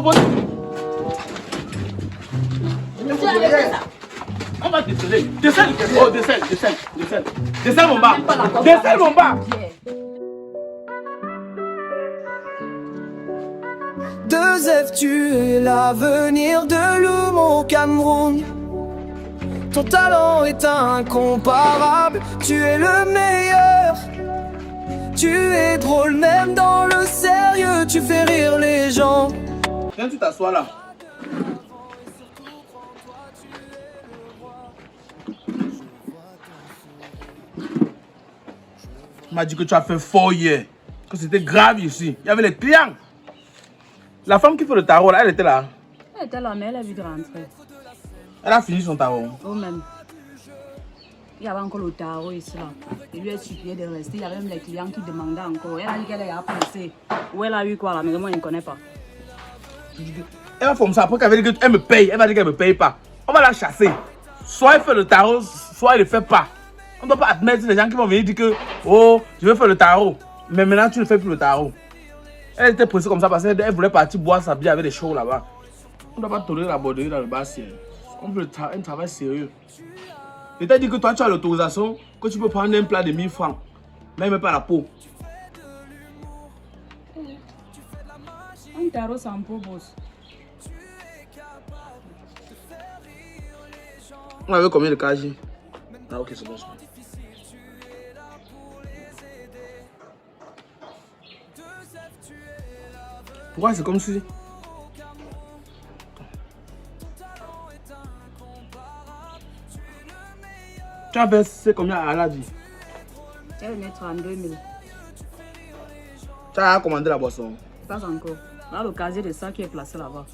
proposer. On va déceler. Décèle. Oh, décèle. Décèle mon bas. Décèle mon bas. 2F, tu es l'avenir de l'homme au Cameroun. Ton talent est incomparable, tu es le meilleur. Tu es drôle même dans le sérieux, tu fais rire les gens. Viens, tu t'assois là. On m'a dit que tu as fait fort hier, que c'était grave ici. Il y avait les clients. La femme qui fait le tarot là, elle était là. Elle était là, mais elle a vu de rentrer. Elle a fini son tarot. Oh même. Il y avait encore le tarot ici là. Il lui a supplié de rester. Il y avait même les clients qui demandaient encore. Elle a dit qu'elle est appréciée. Où elle a eu quoi là, mais moi je ne connais pas. Elle va faire ça après qu'elle dit qu'elle me paye. Elle va dire qu'elle ne me paye pas. On va la chasser. Soit elle fait le tarot, soit elle ne le fait pas. On ne doit pas admettre les gens qui vont venir dire que oh, je vais faire le tarot. Mais maintenant tu ne fais plus le tarot. Elle était pressée comme ça parce qu'elle voulait partir boire sa bière avec des shows là-bas. On ne doit pas tolérer la borderie dans le bar. On veut un travail sérieux. Je t'ai dit que toi tu as l'autorisation que tu peux prendre un plat de 1000 francs. Même pas la peau. Un tarot sans peau, boss. On avait combien de kg? Ah ok, c'est bon. Pourquoi c'est comme si... Tu as versé combien à la vie? Elle met 32 000. Tu as commandé la boisson? Pas encore. Là, le casier de ça qui est placé là-bas.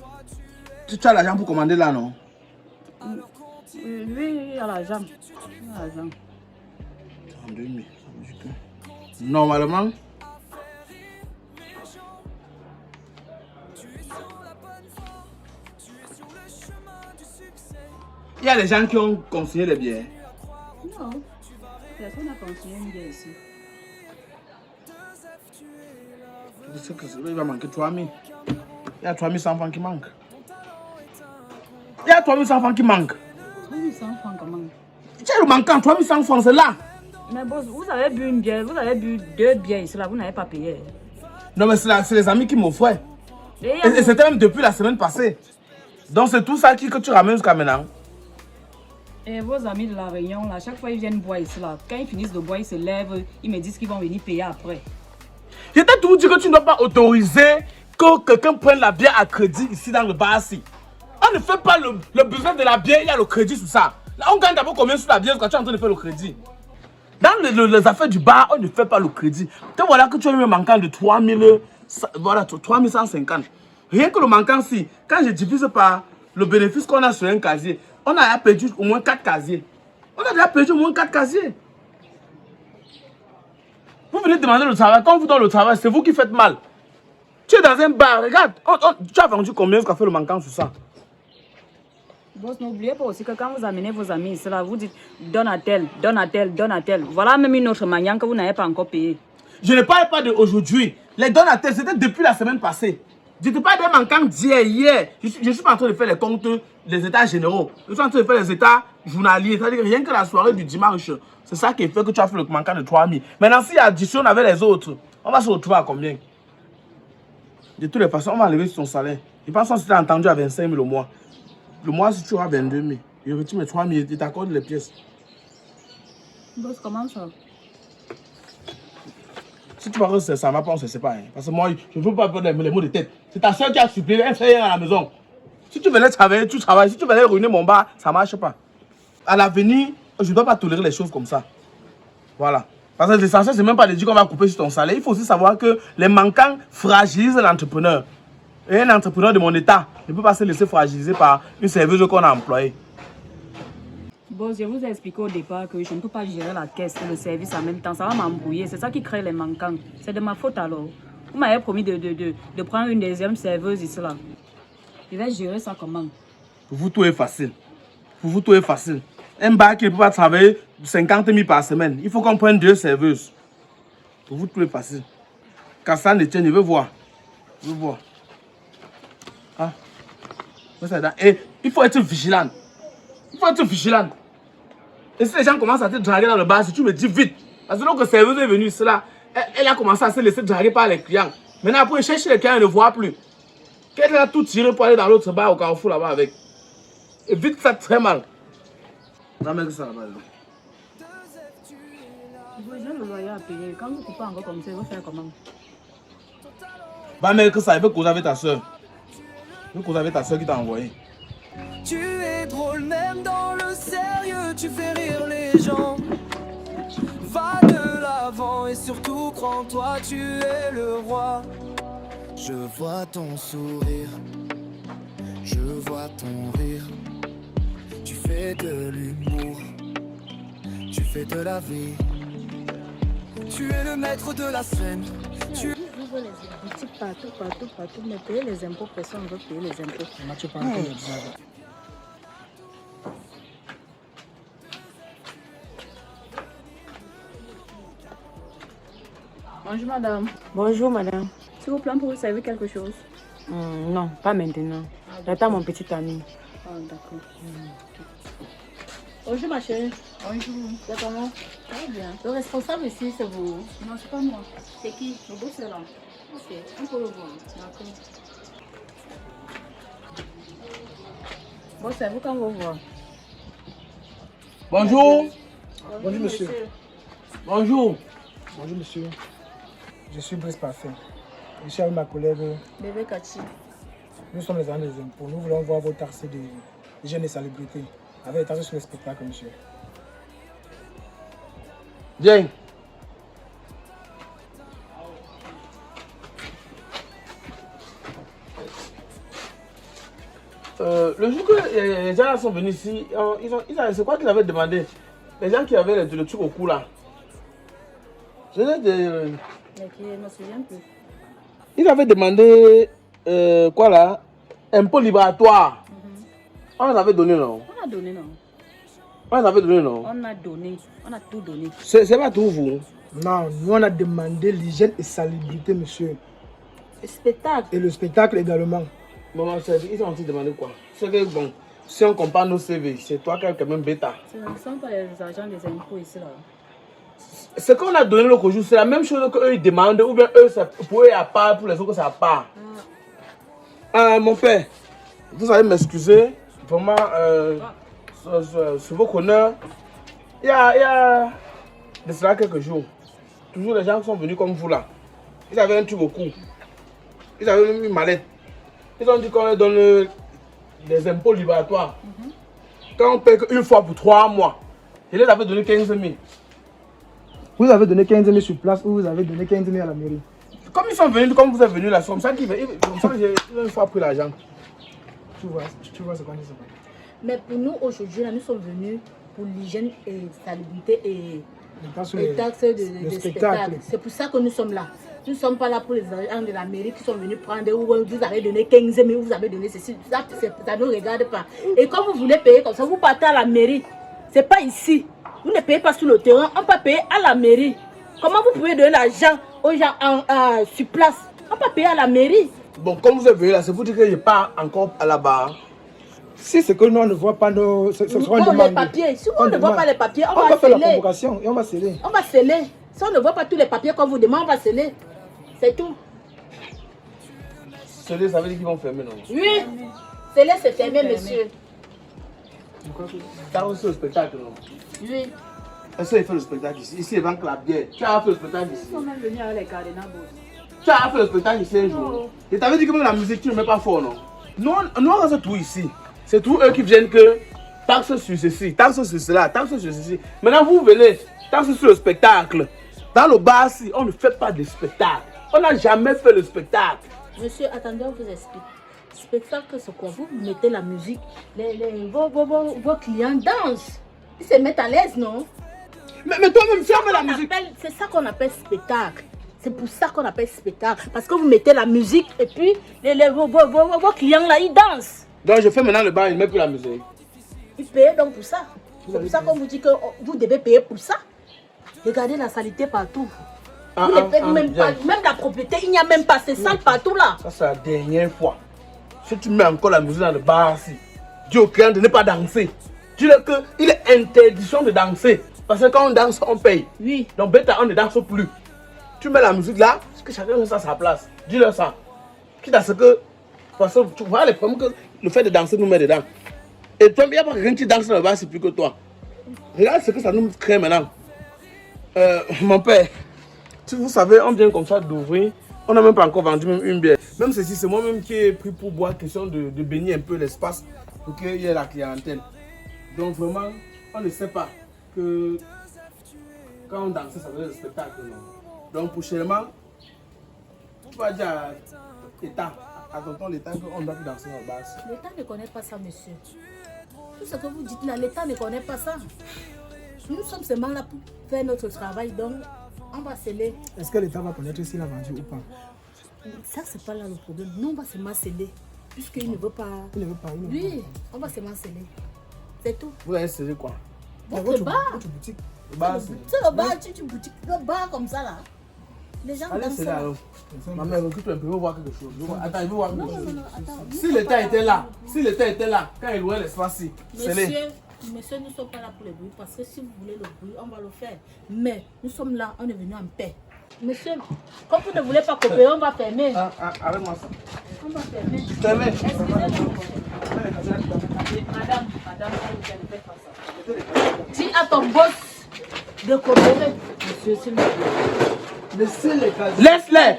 Tu as l'argent pour commander là, non? Oui, il y a l'argent. 32 000. Normalement, il y a des gens qui ont consigné les billets. Non, personne n'a consigné une bière ici. Je sais que il va manquer 3 000. Il y a 3 100 francs qui manquent. Il y a 3 100 francs qui manquent. 3 100 francs comment? Tu as le manquant, 3 100 francs, c'est là. Mais boss, vous avez bu une bière, vous avez bu 2 bières ici là, vous n'avez pas payé. Non mais c'est les amis qui m'offraient. Et c'était même depuis la semaine passée. Donc c'est tout ça que tu ramènes jusqu'à maintenant. Et vos amis de la Réunion, là, chaque fois ils viennent boire ici, là. Quand ils finissent de boire, ils se lèvent, ils me disent qu'ils vont venir payer après. Je t'ai toujours dit que tu ne dois pas autoriser que quelqu'un prenne la bière à crédit ici dans le bar-ci. On ne fait pas le besoin de la bière, il y a le crédit sur ça. Là, on gagne d'abord combien sur la bière quand tu es en train de faire le crédit. Dans les affaires du bar, on ne fait pas le crédit. Te voilà que tu as eu un manquant de 3 150. Rien que le manquant, si, quand je divise par le bénéfice qu'on a sur un casier, on a perdu au moins 4 casiers. On a déjà perdu au moins 4 casiers. Vous venez demander le travail. Quand on vous donne le travail, c'est vous qui faites mal. Tu es dans un bar, regarde. Tu as vendu combien jusqu'à faire le manquant sur ça? Boss, n'oubliez pas aussi que quand vous amenez vos amis ici, là, vous dites donne à tel, donne à tel, donne à tel. Voilà même une autre manière que vous n'avez pas encore payé. Je ne parle pas d'aujourd'hui. Les donateurs, c'était depuis la semaine passée. Je ne te parle des manquants d'hier, hier. Je ne suis pas en train de faire les comptes des états généraux. Je suis en train de faire les états journaliers. C'est-à-dire rien que la soirée du dimanche. C'est ça qui fait que tu as fait le manquant de 3 000. Maintenant, si additionne avec les autres, on va se retrouver à combien? De toutes les façons, on va enlever son salaire. Je pense que si tu as entendu à 25 000 au mois. Le mois, si tu auras 22 000, je retire mes 3 000 et t'accorde les pièces. Boss, comment ça? Si tu vois que ça ne va pas, on ne se sépare. Parce que moi, je ne veux pas perdre les mots de tête. C'est ta soeur qui a supplié, elle fait rien à la maison. Si tu venais travailler, tu travailles. Si tu venais ruiner mon bar, ça ne marche pas. À l'avenir, je ne dois pas tolérer les choses comme ça. Voilà. Parce que l'essentiel, ce n'est même pas de dire qu'on va couper sur ton salaire. Il faut aussi savoir que les manquants fragilisent l'entrepreneur. Et un entrepreneur de mon état ne peut pas se laisser fragiliser par une serveuse qu'on a employée. Boss, je vous ai expliqué au départ que je ne peux pas gérer la caisse et le service en même temps. Ça va m'embrouiller. C'est ça qui crée les manquants. C'est de ma faute alors. Vous m'avez promis de prendre une deuxième serveuse ici là. Je vais gérer ça comment? Pour vous, tout est facile. Pour vous, tout est facile. Un bar qui ne peut pas travailler 50 000 par semaine. Il faut qu'on prenne 2 serveuses. Pour vous, tout est facile. Quand ça ne tient, je veux voir. Je veux voir. Ah. Et il faut être vigilant. Il faut être vigilant. Et si les gens commencent à te draguer dans le bar, si tu me dis vite. Parce que lorsque serveuse est venue, cela, elle a commencé à se laisser draguer par les clients. Maintenant, après, chercher les clients, elle ne voit plus. Qu'elle a tout tiré pour aller dans l'autre bar au Carrefour là-bas avec. Et vite, ça très mal. Non, mais que ça là-bas. Vous avez le loyer à payer. Quand vous coupez encore comme ça, vous faites comment? Va mais que ça, il veut causer avec ta soeur. Il veut causer avec ta soeur qui t'a envoyé. Tu es drôle même dans le sérieux, tu fais rire les gens. Va de l'avant et surtout crois en toi, tu es le roi. Je vois ton sourire, je vois ton rire. Tu fais de l'humour, tu fais de la vie. Tu es le maître de la scène. Tu... J'ouvre les boutiques partout, mais payer les impôts, personne ne veut payer les impôts. Mathieu pas encore Bonjour madame. Bonjour madame. S'il vous plaît, pour vous servir quelque chose? Non, pas maintenant. J'attends mon petit ami. Ah, d'accord. Bonjour ma chérie. Bonjour. C'est comment? Très bien. Le responsable ici, c'est vous? Non, c'est pas moi. C'est qui? Le boss est là. Ok, on peut le voir. D'accord. Bon, c'est vous qu'on va voir. Bonjour. Bonjour monsieur. Bonjour. Bonjour monsieur. Je suis Brice Parfait. Je suis avec ma collègue. Bébé Kachi. Nous sommes les agents des impôts. Nous voulons voir vos taxes de hygiène et salubrité. Avec les taxes sur le spectacle, monsieur. Bien. Le jour que les gens là sont venus ici, c'est quoi qu'ils avaient demandé? Les gens qui avaient le truc au cou là. Je l'ai de... Mais qui ne me souvient plus. Ils avaient demandé quoi là? Impôt libératoire. On les avait donné non? On a donné, non? On les avait donné non? On a donné. On a tout donné. C'est pas tout vous. Non, nous on a demandé l'hygiène et salubrité, monsieur. Le spectacle. Et le spectacle également. Maman, ils ont demandé quoi? C'est que bon, si on compare nos CV, c'est toi qui es quand même bêta. Ce ne sont pas les agents des impôts ici là. Ce qu'on a donné l'autre jour, c'est la même chose qu'eux ils demandent, ou bien eux, c'est pour eux à part, pour les autres, c'est à part. Mon père, vous allez m'excuser, vraiment, sur vos honneurs, il y a de cela quelques jours, toujours les gens qui sont venus comme vous là, ils avaient un truc au cou, ils avaient même une mallette, ils ont dit qu'on leur donne des impôts libératoires. Quand on paye une fois pour 3 mois, je les avais donné 15 000. Vous avez donné 15 000 sur place ou vous avez donné 15 000 à la mairie? Comme ils sont venus, comme vous êtes venus là, c'est comme ça qu'ils j'ai une fois pris l'argent. Tu vois ce qu'on dit. Mais pour nous, aujourd'hui, là, nous sommes venus pour l'hygiène et salubrité et les taxes de spectacle. C'est pour ça que nous sommes là. Nous ne sommes pas là pour les agents de la mairie qui sont venus prendre où vous avez donné 15 000, vous avez donné ceci. Ça ne nous regarde pas. Et quand vous voulez payer comme ça, vous partez à la mairie. Ce n'est pas ici. Vous ne payez pas sur le terrain, on peut payer à la mairie. Comment vous pouvez donner l'argent aux gens sur place? On peut payer à la mairie. Bon, comme vous êtes venu là, c'est pour dire que je pars encore à la barre. Si c'est que nous on ne voit pas nos... les papiers. Si on ne voit pas les papiers, on va faire la sceller. convocation et on va sceller. On va sceller. Si on ne voit pas tous les papiers qu'on vous demande, on va sceller. C'est tout. Sceller, ça veut dire qu'ils vont fermer, non? Oui. Sceller, c'est fermé, monsieur. Tu as reçu le spectacle, non? Oui. Est-ce qu'il fait le spectacle ici? Ici, ils vendent la bière. Tu as fait le spectacle ici? Ils sont même venus avec les cardinals. Tu as fait le spectacle ici un jour. Et tu avais dit que même la musique, tu ne mets pas fort, non? Nous, on a tout ici. C'est tout eux qui viennent que taxe sur ceci, taxe sur cela, taxe sur ceci. Maintenant, vous venez, taxe sur le spectacle. Dans le bar, si on ne fait pas de spectacle. On n'a jamais fait le spectacle. Monsieur, attendez, on vous explique. Spectacle, c'est quoi? Vous mettez la musique, vos clients dansent. Ils se mettent à l'aise, non? Mais toi-même, ferme la musique. C'est ça qu'on appelle spectacle. C'est pour ça qu'on appelle spectacle. Parce que vous mettez la musique et puis vos clients là, ils dansent. Donc je fais maintenant le bar, il ne met plus la musique. Ils payent donc pour ça. C'est pour ça qu'on vous dit que vous devez payer pour ça. Regardez la saleté partout. Vous ne faites même pas, même la propriété, il n'y a même pas, c'est sale partout là. Ça c'est la dernière fois. Si tu mets encore la musique dans le bar, si, dis au client de ne pas danser. Dis-le qu'il est interdiction de danser. Parce que quand on danse, on paye. Oui. Donc, bêta, on ne danse plus. Tu mets la musique là, que chacun reste à sa place. Dis-leur ça. Quitte à ce que. Parce que tu vois les problèmes que le fait de danser nous met dedans. Et toi, il n'y a pas quelqu'un qui danse dans le bar, c'est plus que toi. Regarde ce que ça nous crée maintenant. Mon père, vous savez, on vient comme ça d'ouvrir. On n'a même pas encore vendu même une bière. Même ceci, c'est moi-même qui ai pris pour boire, question de bénir un peu l'espace pour qu'il y ait la clientèle. Donc vraiment, on ne sait pas que quand on danse, ça veut dire le spectacle. Non? Donc prochainement, tu vas dire à l'État, à tonton l'État qu'on ne doit plus danser dans le bar. L'État ne connaît pas ça, monsieur. Tout ce que vous dites là, l'État ne connaît pas ça. Nous sommes seulement là pour faire notre travail, donc on va sceller. Est-ce que l'État va connaître s'il a vendu ou pas? Ça, c'est pas là le problème. Nous, on va seulement sceller. Puisqu'il ne veut pas. Il ne veut pas. Oui, on va seulement sceller. C'est tout. Vous allez sceller quoi? Votre bar. Votre boutique. Le bar, C'est le bar, tu boutique. Le bar comme ça là. Les gens allez dansent sceller là. alors. Ma mère, recule un peu, il veut voir quelque chose. Attends, il veut voir quelque chose. Attends. Si l'État était là, quand il louait l'espace-ci, scellé. Monsieur, nous ne sommes pas là pour le bruit. Parce que si vous voulez le bruit, on va le faire. Mais nous sommes là, on est venu en paix. Monsieur, comme vous ne voulez pas coopérer, on va fermer. Arrête-moi ça. On va fermer. Fermez. Excusez-moi. Madame, vous ne faites pas ça. Dis à ton boss de coopérer. Monsieur, s'il vous plaît. Laisse-les. Fermez.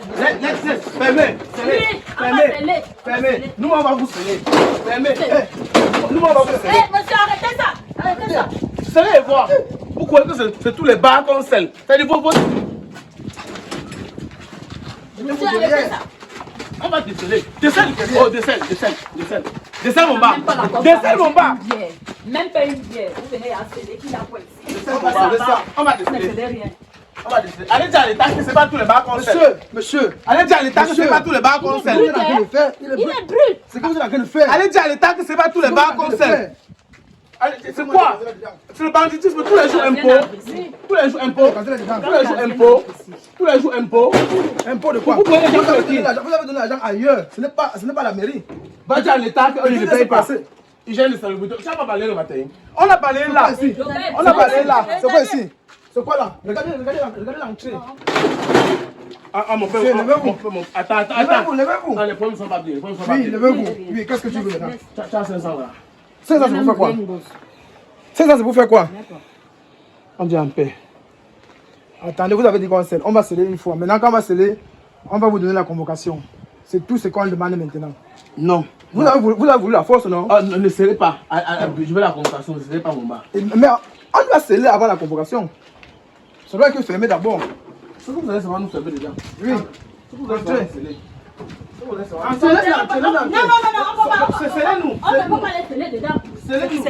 Oui, on va sceller. Fermez. Nous, on va vous sceller. Fermez. Nous, on va vous sceller. Monsieur, arrêtez ça. Arrêtez ça. Scellez et voir. Vous croyez que c'est tous les bars qu'on scelle? C'est-à-dire vos... Monsieur, arrêtez ça. On va déceler. Décèle. Oh, décèle mon bar. Même pas la coque, Décèle mon bar. une bière. Même pas une bière. Vous venez à sceller qui l'a quoi ici. Décèle mon bar. On va Vous ne déceler. cédez rien. On va déceler. Allez dire à l'État que c'est pas tous les bars qu'on scelle. Monsieur. Allez dire à l'État que c'est pas tous les bars qu'on scelle. Il est brut. C'est que vous êtes en train de faire. Allez dire à l'État que c'est pas tous les bars qu'on scelle. C'est quoi? C'est le banditisme, tous les jours impôts. Tous les jours impôts. Tous les jours impôts. Impôt de quoi? Vous prenez les gens Vous avez pour qui? donné l'argent ailleurs. Ce n'est pas la mairie. Va dire à l'État qu'il ne paye pas. Hygiène de salubrité. Tu n'as pas balayé le matin. On a balayé là. On a balayé là. C'est quoi ici? C'est quoi là? Regardez l'entrée. Ah, mon père, attends. Levez-vous. Non, les problèmes sont pas bien. Oui, levez-vous. Oui, qu'est-ce que tu veux là? Tu as 500 là. 500, c'est pour faire quoi? 500, c'est pour faire quoi? On dit en paix. Attendez, vous avez dit qu'on scelle. On va sceller une fois. Maintenant, quand on va sceller, on va vous donner la convocation. C'est tout ce qu'on demande maintenant. Non. Vous avez voulu la force, non? Ah, ne scellez pas. Je veux la convocation, ne scellez pas mon bar. Mais on doit sceller avant la convocation. Ça doit être fermé d'abord. Ce que vous allez savoir nous servir déjà. Oui. Ce que vous allez savoir sceller. Non, on ne peut pas les sceller dedans.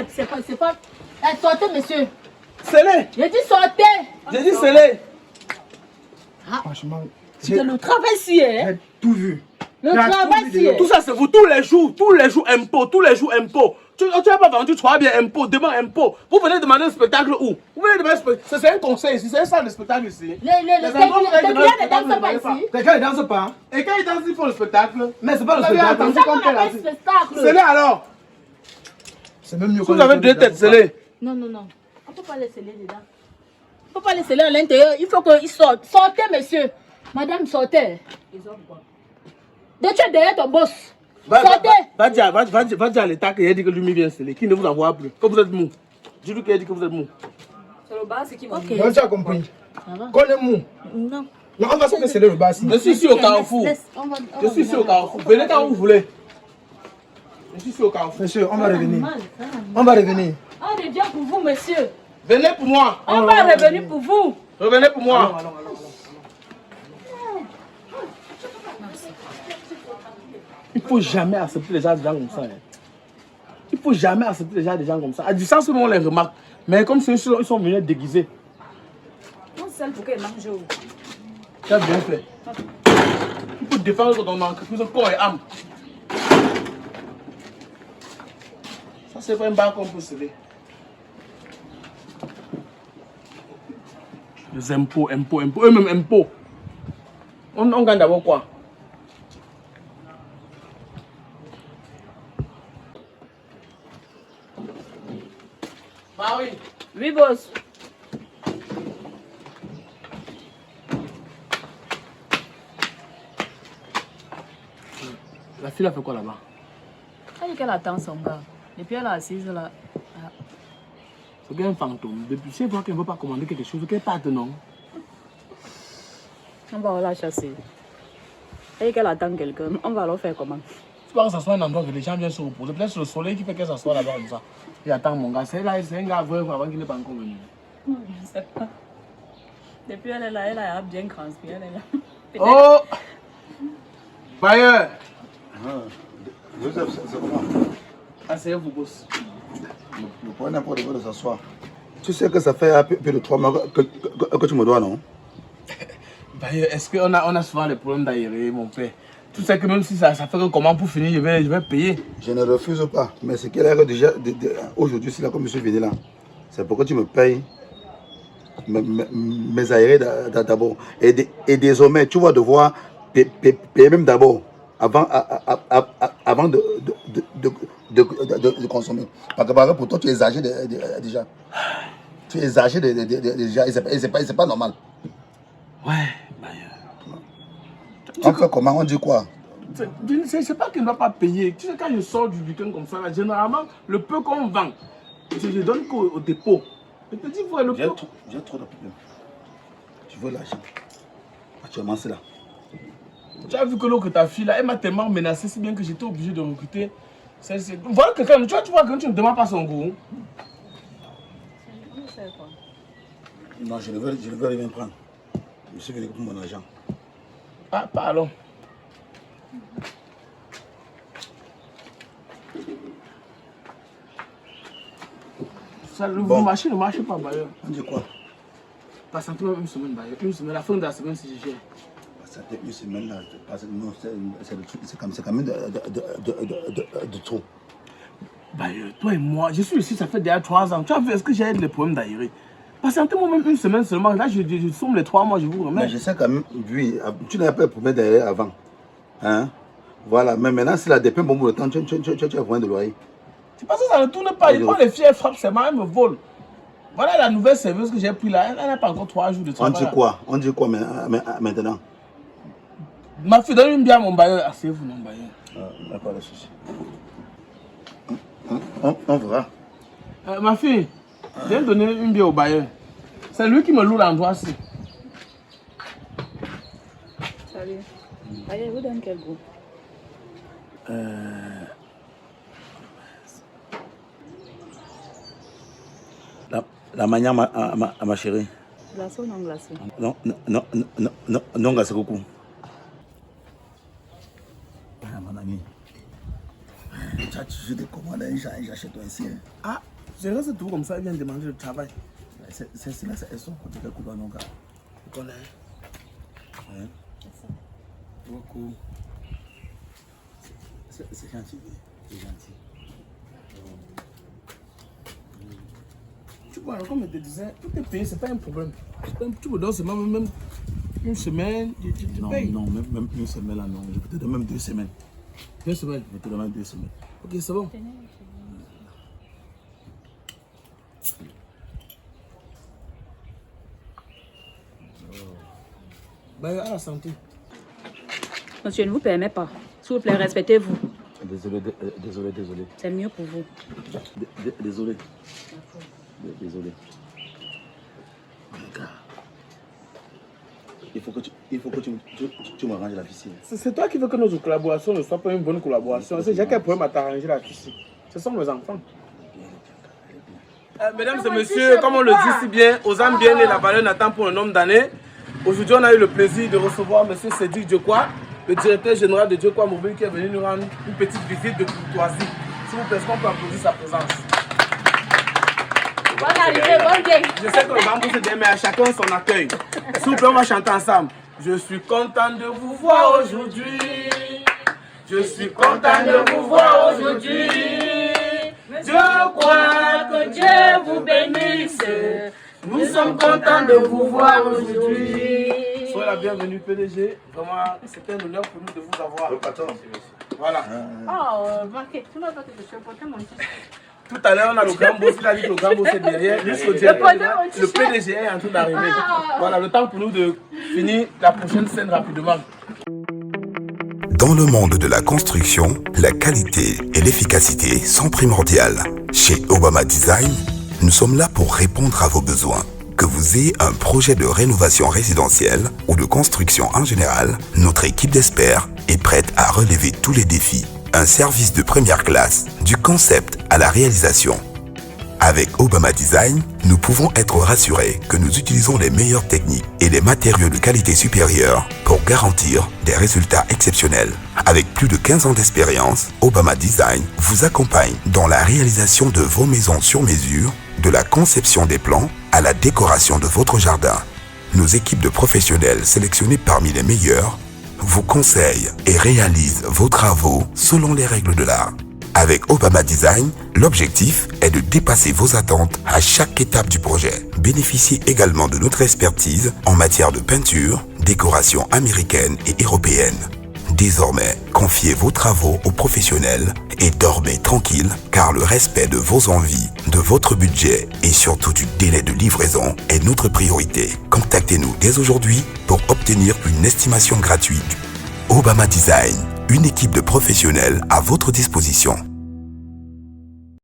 C'est pas. Sortez, monsieur. Scellez. J'ai dit sortez. J'ai dit scellez. Franchement, C'est le travail si, hein. j'ai tout vu. Le travail si. Tout ça c'est vous tous les jours impôts. Tu n'as pas vendu, tu vas bien impôts, demande impôts. Vous venez demander un spectacle où? Vous venez demander un spectacle. C'est un conseil ici, c'est un salle de spectacle ici. Les clients ne dansent pas ici. Les gars, ils dansent pas. Et quand ils dansent, ils font le spectacle. Mais c'est pas le Vous avez spectacle. attendu C'est ça qu'on qu'on paie la appelle spectacle. Scellez alors. C'est même mieux Vous avez deux têtes scellées. Non. On ne peut pas les sceller dedans. On ne peut pas les sceller à l'intérieur. Il faut qu'ils sortent. Sortez, monsieur. Madame, sortez. Donc tu es derrière ton boss. Sortez. Va dire à l'État qu'il a dit que lui vient sceller, qu'il ne vous envoie plus. Que vous êtes mou. Dis-lui qu'il a dit que vous êtes mou. C'est le bar, c'est qui m'a dit. Donc tu as compris. Qu'on est mou. Non. Non, on va se sceller le bas ici. Je suis ici au Carrefour. Je suis ici au Carrefour. Venez quand vous voulez. Je suis ici au Carrefour. Monsieur, on va revenir. On va revenir. On revient pour vous, monsieur. Venez pour moi. On va revenir pour vous. Revenez pour moi. Il ne faut jamais accepter les gens comme ça. Il ne faut jamais accepter les gens comme ça. À distance, on les remarque. Mais comme ils sont venus déguisés. On scelle pour qu'elle mange. Tu as bien fait. Il faut défendre ton entreprise, corps et âme. Ça, c'est pas un bar qu'on peut sceller. Les impôts. Eux-mêmes impôts. On gagne d'abord quoi? Marie. Oui, boss. La fille a fait quoi là-bas? Elle dit qu'elle attend son gars. Depuis elle est assise là. C'est bien un fantôme. Depuis chaque fois qu'elle ne veut pas commander quelque chose, qu'elle parte, non? On va la chasser. Elle dit qu'elle attend quelqu'un. On va alors faire comment? Tu vois que ça soit un endroit que les gens viennent se reposer. Peut-être c'est le soleil qui fait qu'elle s'assoit là-bas comme ça. Il attend mon gars. C'est là, c'est un gars vrai avant qu'il n'est pas encore venu. Je ne sais pas. Depuis elle est là, elle a bien transpiré. Elle est là. Oh! Bayer! Joseph, c'est comment? Asseyez-vous, boss. Le point n'importe quoi de s'asseoir. Tu sais que ça fait plus de 3 mois que tu me dois, non? Bayer, est-ce qu'on a souvent les problèmes d'aérer, mon père? Tu sais que même si ça fait que comment pour finir, je vais payer. Je ne refuse pas, mais c'est qu'elle a déjà aujourd'hui, c'est là comme je suis venu là. C'est pour que tu me payes mes aérés d'abord. Et désormais, tu vas devoir payer même d'abord, avant de consommer. Parce que pour toi, tu es âgé déjà. Tu es âgé déjà et c'est pas normal. Ouais, Bayer. On fait comment? On dit quoi? C'est pas qu'il ne doit pas payer. Tu sais, quand je sors du week-end comme ça, là, généralement, le peu qu'on vend, je donne qu'au dépôt. Je te dis, voilà, le peu. J'ai trop de problèmes. Tu veux l'argent. Actuellement, c'est là. Tu as vu que l'autre, ta fille, là, elle m'a tellement menacé, si bien que j'étais obligé de recruter. Voilà quelqu'un, tu vois que tu ne demandes pas son goût. Non, je ne veux rien prendre. Je suis venu pour mon argent. Ah, pardon. Ça, le marché ne marche pas, Bayer. On dit quoi? Patientez même une semaine, Bayer. Une semaine, la fin de la semaine, si je gère. Patientez une semaine là, non, c'est quand même de trop. Bayer, toi et moi, je suis ici, ça fait déjà 3 ans. Tu as vu, est-ce que j'ai des problèmes d'aérer? Patientez-moi même une semaine seulement. Là, je somme les 3 mois, je vous remets. Mais je sais quand même, oui, tu n'avais pas de problème d'aérer avant. Hein? Voilà, mais maintenant, si la dépend bon bout de temps, tu as besoin de loyer. C'est parce que ça ne tourne pas. Il prend les filles, elle frappe ses mains, elle me vole. Voilà la nouvelle serveuse que j'ai pris là. Elle n'a pas encore 3 jours de travail. On dit quoi maintenant? Ma fille, donne une bière à mon Bayer. Asseyez-vous, mon Bayer. Pas de souci. On verra. Ma fille, viens donner une bière au Bayer. C'est lui qui me loue l'endroit-ci. Salut. Bayer, vous donne quel goût? La manière à ma chérie. Glacé ou non glacé? Non, glacé beaucoup. Mon ami, tu as toujours des commandes, j'achète toi ici. Ah, je reste tout comme ça, elle vient demander le travail. C'est là, elles sont côté de Cuba, non, gars. Tu connais? Hein? Beaucoup. C'est gentil, c'est gentil. Tu vois, comme je te disais, tout est payé, c'est pas un problème. Tu me donnes seulement même une semaine, tu payes. Non, même une semaine là, non. Je peux te donner même 2 semaines. 2 semaines? Je peux te donner 2 semaines. Ok, c'est bon. Bah, à la santé. Monsieur, je ne vous permets pas. S'il vous plaît, respectez-vous. Désolé. C'est mieux pour vous. Désolé. Il faut que tu m'arranges la ficelle. C'est toi qui veux que notre collaboration ne soit pas une bonne collaboration. J'ai quel problème à t'arranger la ficelle? Ce sont mes enfants. Mesdames et messieurs, comme on le dit si bien, aux âmes bien et la valeur n'attend pour un nombre d'années. Aujourd'hui, on a eu le plaisir de recevoir M. Cédric Dieuquois, le directeur général de Dieuquois Mobile, qui est venu nous rendre une petite visite de courtoisie. S'il vous plaît, est-ce qu'on peut applaudir sa présence? Bonne arrivée, bonne game. Je sais que le bambou c'est bien, mais à chacun son accueil. S'il vous plaît, on va chanter ensemble. Je suis content de vous voir aujourd'hui. Je suis content de vous voir aujourd'hui. Je crois que Dieu vous bénisse. Nous sommes contents de vous voir aujourd'hui. Soyez la bienvenue, PDG. Vraiment, c'est un honneur pour nous de vous avoir. Le patron. Voilà. Oh, tu m'as pas que je suis important, mon fils. Tout à l'heure, on a le grand boss, il a dit que le grand boss est derrière. Le PDG est en train d'arriver. Voilà, le temps pour nous de finir la prochaine scène rapidement. Dans le monde de la construction, la qualité et l'efficacité sont primordiales. Chez Obama Design, nous sommes là pour répondre à vos besoins. Que vous ayez un projet de rénovation résidentielle ou de construction en général, notre équipe d'experts est prête à relever tous les défis. Un service de première classe, du concept à la réalisation. Avec Obama Design, nous pouvons être rassurés que nous utilisons les meilleures techniques et les matériaux de qualité supérieure pour garantir des résultats exceptionnels. Avec plus de 15 ans d'expérience, Obama Design vous accompagne dans la réalisation de vos maisons sur mesure, de la conception des plans à la décoration de votre jardin. Nos équipes de professionnels sélectionnés parmi les meilleurs vous conseillent et réalisent vos travaux selon les règles de l'art. Avec Obama Design, l'objectif est de dépasser vos attentes à chaque étape du projet. Bénéficiez également de notre expertise en matière de peinture, décoration américaine et européenne. Désormais, confiez vos travaux aux professionnels et dormez tranquille car le respect de vos envies, de votre budget et surtout du délai de livraison est notre priorité. Contactez-nous dès aujourd'hui pour obtenir une estimation gratuite. Obama Design, une équipe de professionnels à votre disposition.